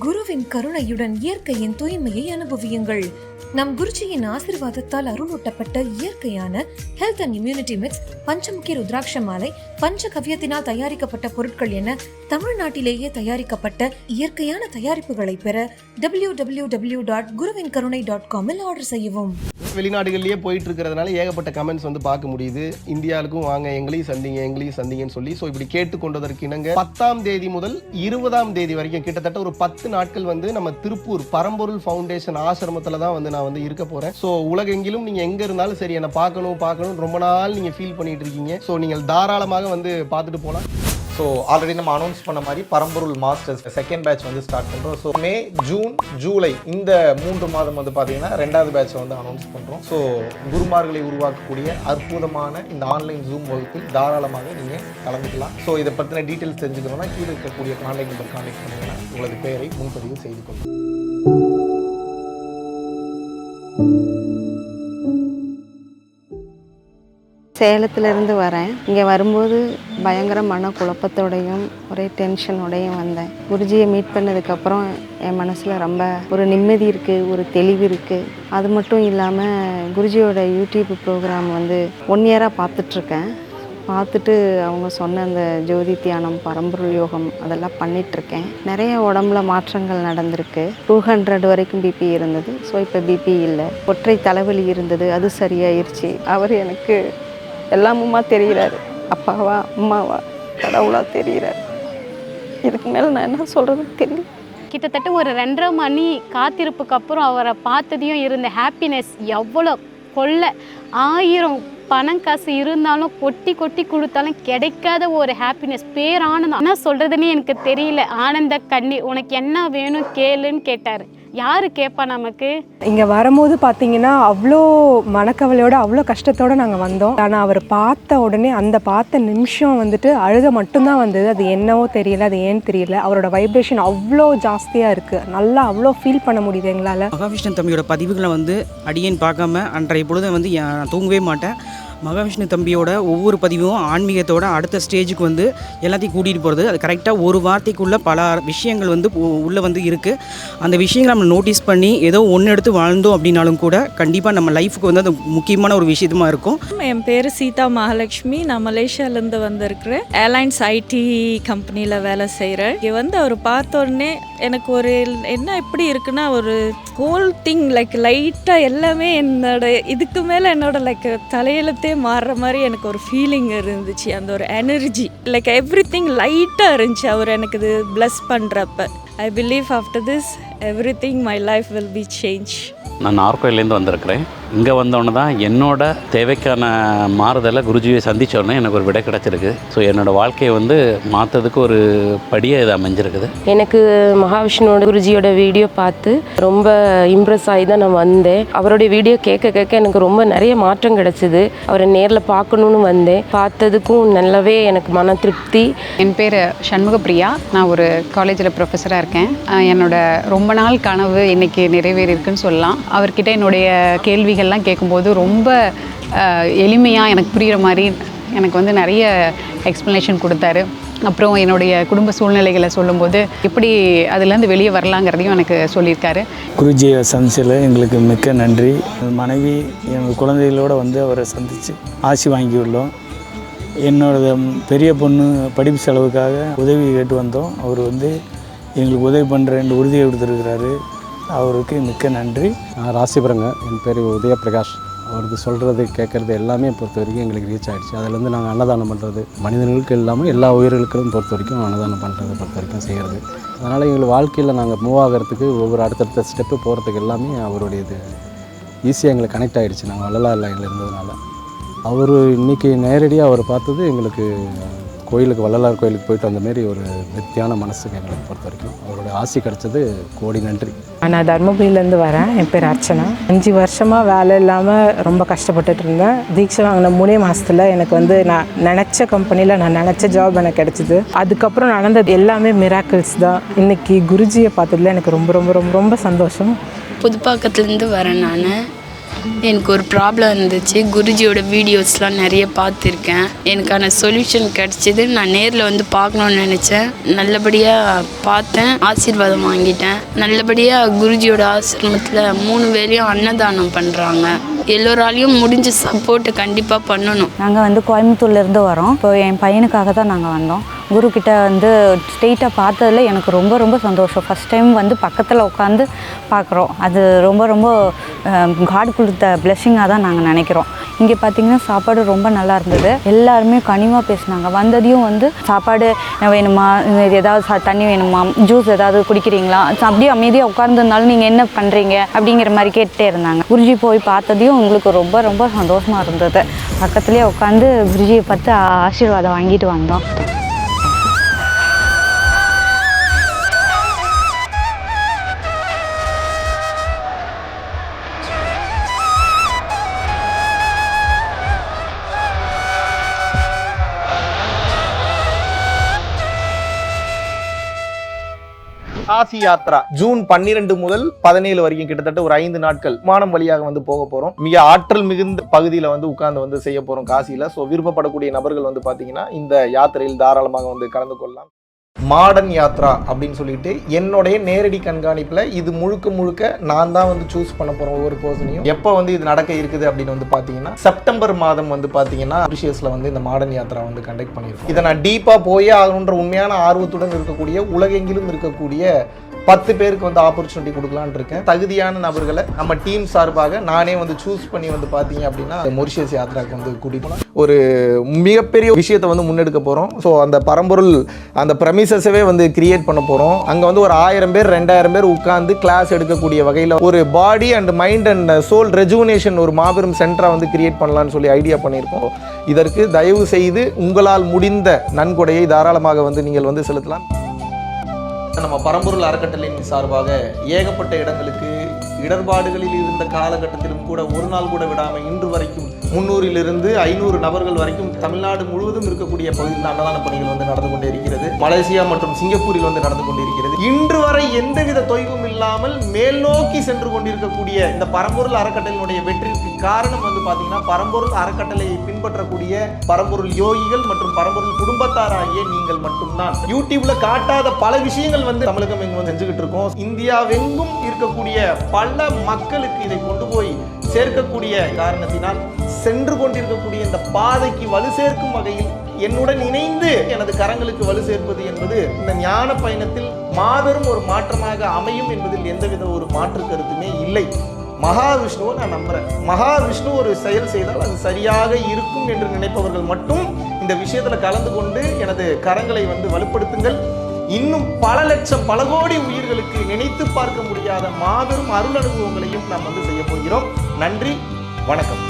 குருவின் கருணையுடன் இயற்கையின் தூய்மையை அனுபவியுங்கள். நம் குருஜியின் ஆசீர்வாதத்தால் அருளூட்டப்பட்ட இயற்கையான health and immunity mix, Panchamukhi rudraksha மாலை, பஞ்சகவ்யத்தினால் தயாரிக்கப்பட்ட பொருட்கள் என தமிழ்நாட்டிலேயே தயாரிக்கப்பட்ட இயற்கையான தயாரிப்புகளை பெற www.guruvinkarunai.com ஆர்டர் செய்யவும். வெளிநாடுகளிலேயே போயிட்டு இருக்கிறதுனால ஏகப்பட்ட கமெண்ட்ஸ் வந்து பார்க்க முடியுது. இந்தியாவுக்கும் வாங்க, எங்களையும் சந்திங்கன்னு சொல்லி ஸோ இப்படி கேட்டுக்கொண்டதற்கு இணங்க 10ஆம் தேதி முதல் 20ஆம் தேதி வரைக்கும் கிட்டத்தட்ட ஒரு 10 நாட்கள் வந்து நம்ம திருப்பூர் பரம்பொருள் ஃபவுண்டேஷன் ஆசிரமத்தில் தான் வந்து நான் வந்து இருக்க போறேன். ஸோ உலகெங்கிலும் நீங்க எங்க இருந்தாலும் சரி, என்னை பார்க்கணும் ரொம்ப நாள் நீங்க ஃபீல் பண்ணிட்டு இருக்கீங்க. ஸோ நீங்கள் தாராளமாக வந்து பார்த்துட்டு போகலாம். ஸோ ஆல்ரெடி நம்ம அனௌன்ஸ் பண்ண மாதிரி பரம்பொருள் மாஸ்டர்ஸ் செகண்ட் பேட்ச் வந்து ஸ்டார்ட் பண்ணுறோம். ஸோ மே, ஜூன், ஜூலை இந்த 3 மாதம் வந்து பார்த்தீங்கன்னா 2வது பேட்சை வந்து அனௌன்ஸ் பண்ணுறோம். ஸோ குருமார்களை உருவாக்கக்கூடிய அற்புதமான இந்த ஆன்லைன் ஜூம் வகுப்பில் தாராளமாக நீங்கள் கலந்துக்கலாம். ஸோ இதை பற்றின டீட்டெயில்ஸ் தெரிஞ்சுக்கணும்னா கீழே இருக்கக்கூடிய கான்டாக்ட் நம்பர் கான்டாக்ட் பண்ணிங்கன்னா உங்களது பெயரை முன்பதிவு செய்து கொள்ளுங்கள். சேலத்திலேருந்து வரேன். இங்கே வரும்போது பயங்கர மனக்குழப்பத்தோடையும் ஒரே டென்ஷனோடையும் வந்தேன். குருஜியை மீட் பண்ணதுக்கப்புறம் என் மனசில் ரொம்ப ஒரு நிம்மதி இருக்குது, ஒரு தெளிவு இருக்குது. அது மட்டும் இல்லாமல் குருஜியோட யூடியூப் ப்ரோக்ராம் வந்து 1 இயராக பார்த்துட்ருக்கேன். பார்த்துட்டு அவங்க சொன்ன அந்த ஜோதி தியானம், பரம்பொருள் யோகம் அதெல்லாம் பண்ணிகிட்ருக்கேன். நிறைய உடம்புல மாற்றங்கள் நடந்திருக்கு. 200 வரைக்கும் பிபி இருந்தது. ஸோ இப்போ பிபி இல்லை. ஒற்றை தலைவலி இருந்தது, அது சரியாயிருச்சு. அவர் எனக்கு எல்லாமுமா தெரிகிறாரு. அப்பாவா, அம்மாவா, கடவுளா தெரிகிறார். இதுக்கு மேலே நான் என்ன சொல்கிறதுன்னு தெரியல. கிட்டத்தட்ட ஒரு 2.5 மணி காத்திருப்புக்கு அப்புறம் அவரை பார்த்ததையும் இருந்த ஹாப்பினஸ் எவ்வளோ கொள்ள 1000 பணம் காசு இருந்தாலும் கொட்டி கொட்டி கொடுத்தாலும் கிடைக்காத ஒரு ஹாப்பினஸ், பேரானந்தம். என்ன சொல்கிறதுன்னு எனக்கு தெரியல. ஆனந்த கண்ணீர். உனக்கு என்ன வேணும் கேளுன்னு கேட்டார். யார் கேட்பா நமக்கு? இங்கே வரும்போது பார்த்தீங்கன்னா அவ்வளோ மனக்கவலையோடு அவ்வளோ கஷ்டத்தோடு நாங்கள் வந்தோம். ஆனால் அவர் பார்த்த உடனே அந்த பார்த்த நிமிஷம் வந்துட்டு அழுக மட்டும்தான் வந்தது. அது என்னவோ தெரியல, அது ஏன்னு தெரியல. அவரோட வைப்ரேஷன் அவ்வளோ ஜாஸ்தியாக இருக்குது. நல்லா அவ்வளோ ஃபீல் பண்ண முடியுது எங்களால். மகாவிஷ்ணு தம்பியோட பதிவுகளை வந்து அடியேன் பார்க்காம அன்றைய பொழுது வந்து நான் தூங்கவே மாட்டேன். மகாவிஷ்ணு தம்பியோட ஒவ்வொரு பதிவும் ஆன்மீகத்தோட அடுத்த ஸ்டேஜுக்கு வந்து எல்லாத்தையும் கூட்டிகிட்டு போகிறது. அது கரெக்டாக ஒரு வார்த்தைக்குள்ளே பல விஷயங்கள் வந்து உள்ளே வந்து இருக்குது. அந்த விஷயங்களை நம்ம நோட்டீஸ் பண்ணி ஏதோ ஒன்று எடுத்து வாழ்ந்தோம் அப்படின்னாலும் கூட கண்டிப்பாக நம்ம லைஃபுக்கு வந்து அது முக்கியமான ஒரு விஷயமா இருக்கும். என் பேர் சீதா மகாலட்சுமி. நான் மலேசியாவிலேருந்து வந்திருக்கிறேன். ஏர்லைன்ஸ் ஐடி கம்பெனியில் வேலை செய்கிறேன். இங்கே வந்து அவர் பார்த்த உடனே எனக்கு ஒரு என்ன எப்படி இருக்குன்னா, ஒரு ஹோல் திங் லைக் லைட்டாக எல்லாமே என்னோட இதுக்கு மேலே என்னோட லைக் தலையெழுத்தே மாறுற மாதிரி எனக்கு ஒரு ஃபீலிங் இருந்துச்சு. அந்த ஒரு எனர்ஜி லைக் எவ்ரி திங் லைட்டாக இருந்துச்சு அவர் எனக்கு இது பிளஸ் பண்ணுறப்ப. I believe after this everything my life will be change. நான் நார்கோயிலேருந்து வந்திருக்கிறேன். இங்கே வந்தோடனே தான் என்னோட தேவைக்கான மாறுதலை குருஜியை சந்தித்தோடனே எனக்கு ஒரு விடை கிடச்சிருக்கு. ஸோ என்னோடய வாழ்க்கையை வந்து மாற்றதுக்கு ஒரு படியாக இது அமைஞ்சிருக்குது. எனக்கு மகாவிஷ்ணுவோட குருஜியோட வீடியோ பார்த்து ரொம்ப இம்ப்ரெஸ் ஆகி தான் நான் வந்தேன். அவருடைய வீடியோ கேட்க எனக்கு ரொம்ப நிறைய மாற்றம் கிடச்சிது. அவரை நேரில் பார்க்கணுன்னு வந்தேன். பார்த்ததுக்கும் நல்லாவே எனக்கு மன திருப்தி. என் பேர் சண்முகப்பிரியா. நான் ஒரு காலேஜில் ப்ரொஃபஸராக இருக்கேன். என்னோட ரொம்ப நாள் கனவு இன்றைக்கி நிறைவேறியிருக்குன்னு சொல்லலாம். அவர்கிட்ட என்னுடைய கேள்விகள்லாம் கேட்கும்போது ரொம்ப எளிமையாக எனக்கு புரிகிற மாதிரி எனக்கு வந்து நிறைய எக்ஸ்ப்ளனேஷன் கொடுத்தாரு. அப்புறம் என்னுடைய குடும்ப சூழ்நிலைகளை சொல்லும்போது எப்படி அதுலேருந்து வெளியே வரலாங்கிறதையும் எனக்கு சொல்லியிருக்காரு. குருஜி சந்திச்சில் எங்களுக்கு மிக்க நன்றி. மனைவி எங்கள் குழந்தைகளோடு வந்து அவரை சந்தித்து ஆசி வாங்கியுள்ளோம். என்னோட பெரிய பொண்ணு படிப்பு செலவுக்காக உதவி கேட்டு வந்தோம். அவர் வந்து எங்களுக்கு உதவி பண்ணுற 2 உறுதியை கொடுத்துருக்கிறாரு. அவருக்கு மிக்க நன்றி. நான் ராசிபுரங்க. என் பேர் உதயபிரகாஷ். அவருக்கு சொல்கிறது கேட்குறது எல்லாமே பொறுத்த வரைக்கும் எங்களுக்கு ரீச் ஆகிடுச்சு. அதிலேருந்து நாங்கள் அன்னதானம் பண்ணுறது மனிதர்களுக்கு இல்லாமல் எல்லா உயிர்களுக்கும் பொறுத்த வரைக்கும் அன்னதானம் பண்ணுறது பொறுத்த வரைக்கும் செய்கிறது. அதனால் எங்கள் வாழ்க்கையில் நாங்கள் மூவ் ஆகிறதுக்கு ஒவ்வொரு அடுத்தடுத்த ஸ்டெப்பு போகிறதுக்கு எல்லாமே அவருடைய இது ஈஸியாக எங்களுக்கு கனெக்ட் ஆகிடுச்சு. நாங்கள் வள்ளலார் லைனில் இருந்ததுனால அவர் இன்றைக்கி நேரடியாக அவர் பார்த்தது எங்களுக்கு கோயிலுக்கு, வள்ளலார் கோயிலுக்கு போயிட்டு அந்தமாரி ஒரு திருப்தியான மனசுக்கு எங்களுக்கு பொறுத்த வரைக்கும் அவரோட ஆசி கிடச்சது கோடி நன்றி. நான் தர்மபுரியிலேருந்து வரேன். என் பேர் அர்ச்சனா. 5 வருஷமாக வேலை இல்லாமல் ரொம்ப கஷ்டப்பட்டுட்டு இருந்தேன். தீட்சை வாங்கின 3 மாதத்தில் எனக்கு வந்து நான் நினச்ச கம்பெனியில் நான் நினச்ச ஜாப் எனக்கு கிடச்சிது. அதுக்கப்புறம் நடந்தது எல்லாமே மிராக்கிள்ஸ் தான். இன்றைக்கி குருஜியை பார்த்ததில் எனக்கு ரொம்ப ரொம்ப ரொம்ப ரொம்ப சந்தோஷம். புதுப்பாக்கத்துலேருந்து வரேன். நான் எனக்கு ஒரு ப்ராப்ளம் இருந்துச்சு. குருஜியோட வீடியோஸ்லாம் நிறைய பார்த்துருக்கேன். எனக்கான சொல்யூஷன் கிடச்சிது. நான் நேரில் வந்து பார்க்கணுன்னு நினச்சேன். நல்லபடியாக பார்த்தேன், ஆசீர்வாதம் வாங்கிட்டேன். நல்லபடியாக குருஜியோட ஆசிரமத்தில் 3 வேளையும் அன்னதானம் பண்ணுறாங்க. எல்லோராலையும் முடிஞ்ச சப்போர்ட்டை கண்டிப்பாக பண்ணணும். நாங்கள் வந்து கோயம்புத்தூர்லேருந்து வரோம். இப்போ என் பையனுக்காக தான் நாங்கள் வந்தோம். குருக்கிட்ட வந்து ஸ்ட்ரெயிட்டாக பார்த்ததில் எனக்கு ரொம்ப ரொம்ப சந்தோஷம். ஃபஸ்ட் டைம் வந்து பக்கத்தில் உட்காந்து பார்க்குறோம். அது ரொம்ப ரொம்ப காட் கொடுத்த பிளெஸ்ஸிங்காக தான் நாங்கள் நினைக்கிறோம். இங்கே பார்த்திங்கன்னா சாப்பாடு ரொம்ப நல்லா இருந்தது. எல்லாருமே கனிவாக பேசினாங்க. வந்ததையும் வந்து சாப்பாடு வேணுமா, ஏதாவது தண்ணி வேணுமா, ஜூஸ் ஏதாவது குடிக்கிறீங்களா, அப்படியே அமைதியாக உட்கார்ந்துருந்தாலும் நீங்கள் என்ன பண்ணுறீங்க அப்படிங்கிற மாதிரி கேட்டுகிட்டே இருந்தாங்க. குருஜி போய் பார்த்ததையும் உங்களுக்கு ரொம்ப ரொம்ப சந்தோஷமாக இருந்தது. பக்கத்துலேயே உட்காந்து குருஜியை பார்த்து ஆசீர்வாதம் வாங்கிட்டு வந்தோம். காசி யாத்ரா ஜூன் 12 முதல் 17 வரைக்கும் கிட்டத்தட்ட ஒரு 5 நாட்கள் விமானம் வழியாக வந்து போக போறோம். மிக ஆற்றல் மிகுந்த பகுதியில வந்து உட்கார்ந்து வந்து செய்ய போறோம் காசியில. ஸோ விருப்பப்படக்கூடிய நபர்கள் வந்து பாத்தீங்கன்னா இந்த யாத்திரையில் தாராளமாக வந்து கலந்து கொள்ளலாம். மாடர்ன் யாத்ரா அப்படின்னு சொல்லிட்டு என்னுடைய நேரடி கண்காணிப்புல இது முழுக்க முழுக்க நான் தான் வந்து சூஸ் பண்ண போறேன் ஒவ்வொரு பர்சனையும். எப்போ வந்து இது நடக்க இருக்குது அப்படின்னு வந்து பாத்தீங்கன்னா செப்டம்பர் மாதம் வந்து பாத்தீங்கன்னா மொரிஷியஸ்ல வந்து இந்த மாடர்ன் யாத்ரா வந்து கண்டக்ட் பண்ணியிருக்கோம். இதை நான் டீப்பா போயே ஆகணுன்ற உண்மையான ஆர்வத்துடன் இருக்கக்கூடிய உலகெங்கிலும் இருக்கக்கூடிய 10 பேருக்கு வந்து ஆப்பர்ச்சுனிட்டி கொடுக்கலான்னு இருக்கேன். தகுதியான நபர்களை நம்ம டீம் சார்பாக நானே வந்து சூஸ் பண்ணி வந்து பார்த்தீங்க அப்படின்னா மொரிஷியஸ் யாத்திராக்கு வந்து கூட்டிட்டு போனோம். ஒரு மிகப்பெரிய விஷயத்தை வந்து முன்னெடுக்க போகிறோம். ஸோ அந்த பரம்பொருள் அந்த ப்ரெமிசஸவே வந்து கிரியேட் பண்ண போகிறோம். அங்கே வந்து ஒரு 1000 பேர் 2000 பேர் உட்கார்ந்து கிளாஸ் எடுக்கக்கூடிய வகையில் ஒரு body and mind and soul rejuvenation ஒரு மாபெரும் சென்டரை வந்து கிரியேட் பண்ணலான்னு சொல்லி ஐடியா பண்ணியிருக்கோம். இதற்கு தயவு செய்து உங்களால் முடிந்த நன்கொடையை தாராளமாக வந்து நீங்கள் வந்து செலுத்தலாம். நம்ம பரம்பொருள் அறக்கட்டளையின் சார்பாக ஏகப்பட்ட இடங்களுக்கு இடர்பாடுகளில் இருந்த காலகட்டத்திலும் கூட ஒரு நாள் கூட விடாமல் இன்று வரைக்கும் 300 500 நபர்கள் வரைக்கும் தமிழ்நாடு முழுவதும் இருக்கக்கூடிய பகுதியில் அன்னதான பணிகள் வந்து நடந்து கொண்டே இருக்கிறது. மலேசியா மற்றும் சிங்கப்பூரில் வந்து நடந்து கொண்டிருக்கிறது. இன்று வரை எந்தவித தொய்வும் இல்லாமல் மேல் நோக்கி சென்று கொண்டிருக்கக்கூடிய இந்த பரம்பொருள் அறக்கட்டளையினுடைய வெற்றிக்கு காரணம் வந்து பார்த்தீங்கன்னா பரம்பொருள் அறக்கட்டளையை பின்பற்றக்கூடிய பரம்பொருள் யோகிகள் மற்றும் பரம்பொருள் குடும்பத்தார் ஆகிய நீங்கள் மட்டும்தான். யூடியூப்ல காட்டாத பல விஷயங்கள் வந்து தமிழகம் எங்கும் வந்து செஞ்சுக்கிட்டு இருக்கோம். இந்தியாவெங்கும் இருக்கக்கூடிய பல மக்களுக்கு இதை கொண்டு போய் சேர்க்கக்கூடிய காரணத்தினால் சென்று கொண்டிருக்கக்கூடிய இந்த பாதைக்கு வலு சேர்க்கும் வகையில் என்னுடன் இணைந்து எனது கரங்களுக்கு வலு சேர்ப்பது என்பது இந்த ஞான பயணத்தில் மாபெரும் ஒரு மாற்றமாக அமையும் என்பதில் எந்தவித ஒரு மாற்று கருத்துமே இல்லை. மகாவிஷ்ணுவை நான் நம்புறேன். மகாவிஷ்ணு ஒரு செயல் செய்தால் அது சரியாக இருக்கும் என்று நினைப்பவர்கள் மட்டும் இந்த விஷயத்துல கலந்து கொண்டு எனது கரங்களை வந்து வலுப்படுத்துங்கள். இன்னும் பல லட்சம் பல கோடி உயிர்களுக்கு நினைத்து பார்க்க முடியாத மாபெரும் அருள் அனுபவங்களையும் நாம் வந்து செய்ய போகிறோம். நன்றி, வணக்கம்.